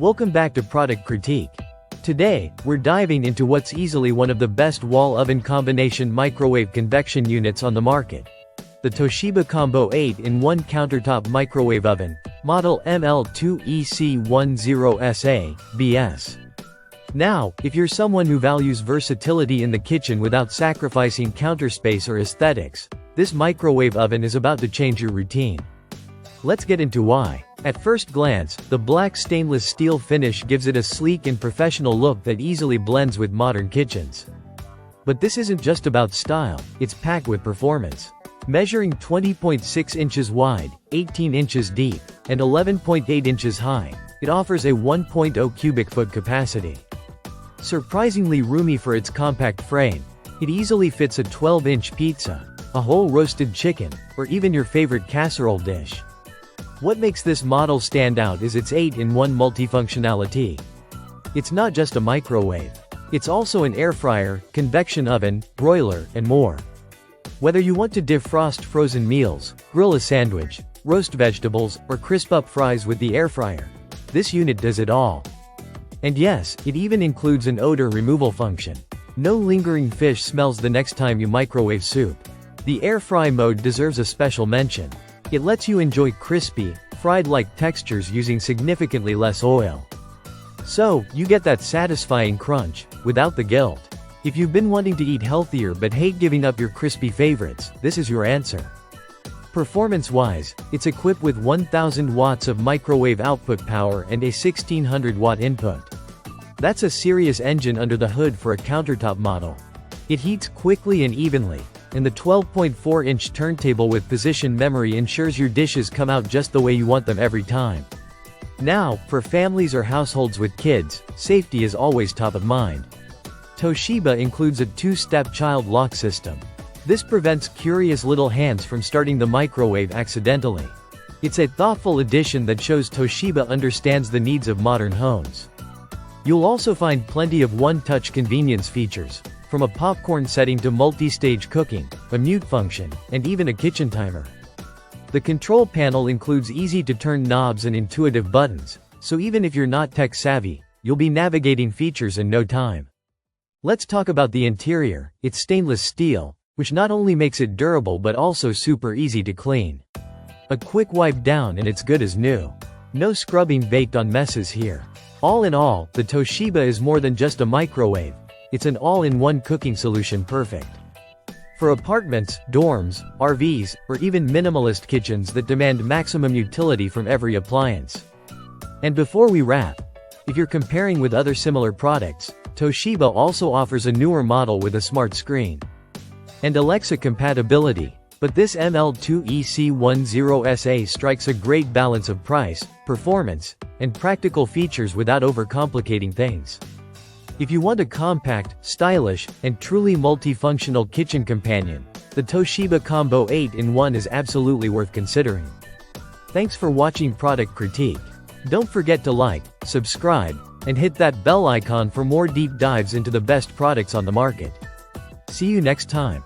Welcome back to Product Critique. Today, we're diving into what's easily one of the best wall oven combination microwave convection units on the market. The Toshiba Combo 8-in-1 Countertop Microwave Oven, model ML2EC10SA, BS. Now, if you're someone who values versatility in the kitchen without sacrificing counter space or aesthetics, this microwave oven is about to change your routine. Let's get into why. At first glance, the black stainless steel finish gives it a sleek and professional look that easily blends with modern kitchens. But this isn't just about style, it's packed with performance. Measuring 20.6 inches wide, 18 inches deep, and 11.8 inches high, it offers a 1.0 cubic foot capacity. Surprisingly roomy for its compact frame, it easily fits a 12-inch pizza, a whole roasted chicken, or even your favorite casserole dish. What makes this model stand out is its 8-in-1 multifunctionality. It's not just a microwave. It's also an air fryer, convection oven, broiler, and more. Whether you want to defrost frozen meals, grill a sandwich, roast vegetables, or crisp up fries with the air fryer, this unit does it all. And yes, it even includes an odor removal function. No lingering fish smells the next time you microwave soup. The air fry mode deserves a special mention. It lets you enjoy crispy, fried-like textures using significantly less oil. So, you get that satisfying crunch, without the guilt. If you've been wanting to eat healthier but hate giving up your crispy favorites, this is your answer. Performance-wise, it's equipped with 1000 watts of microwave output power and a 1600 watt input. That's a serious engine under the hood for a countertop model. It heats quickly and evenly, and the 12.4-inch turntable with position memory ensures your dishes come out just the way you want them every time. Now, for families or households with kids, safety is always top of mind. Toshiba includes a 2-step child lock system. This prevents curious little hands from starting the microwave accidentally. It's a thoughtful addition that shows Toshiba understands the needs of modern homes. You'll also find plenty of one-touch convenience features, from a popcorn setting to multi-stage cooking, a mute function, and even a kitchen timer. The control panel includes easy-to-turn knobs and intuitive buttons, so even if you're not tech-savvy, you'll be navigating features in no time. Let's talk about the interior. It's stainless steel, which not only makes it durable but also super easy to clean. A quick wipe down and it's good as new. No scrubbing baked on messes here. All in all, the Toshiba is more than just a microwave. It's an all-in-one cooking solution perfect for apartments, dorms, RVs, or even minimalist kitchens that demand maximum utility from every appliance. And before we wrap, if you're comparing with other similar products, Toshiba also offers a newer model with a smart screen and Alexa compatibility, but this ML2EC10SA strikes a great balance of price, performance, and practical features without overcomplicating things. If you want a compact, stylish, and truly multifunctional kitchen companion, the Toshiba Combo 8-in-1 is absolutely worth considering. Thanks for watching Product Critique. Don't forget to like, subscribe, and hit that bell icon for more deep dives into the best products on the market. See you next time.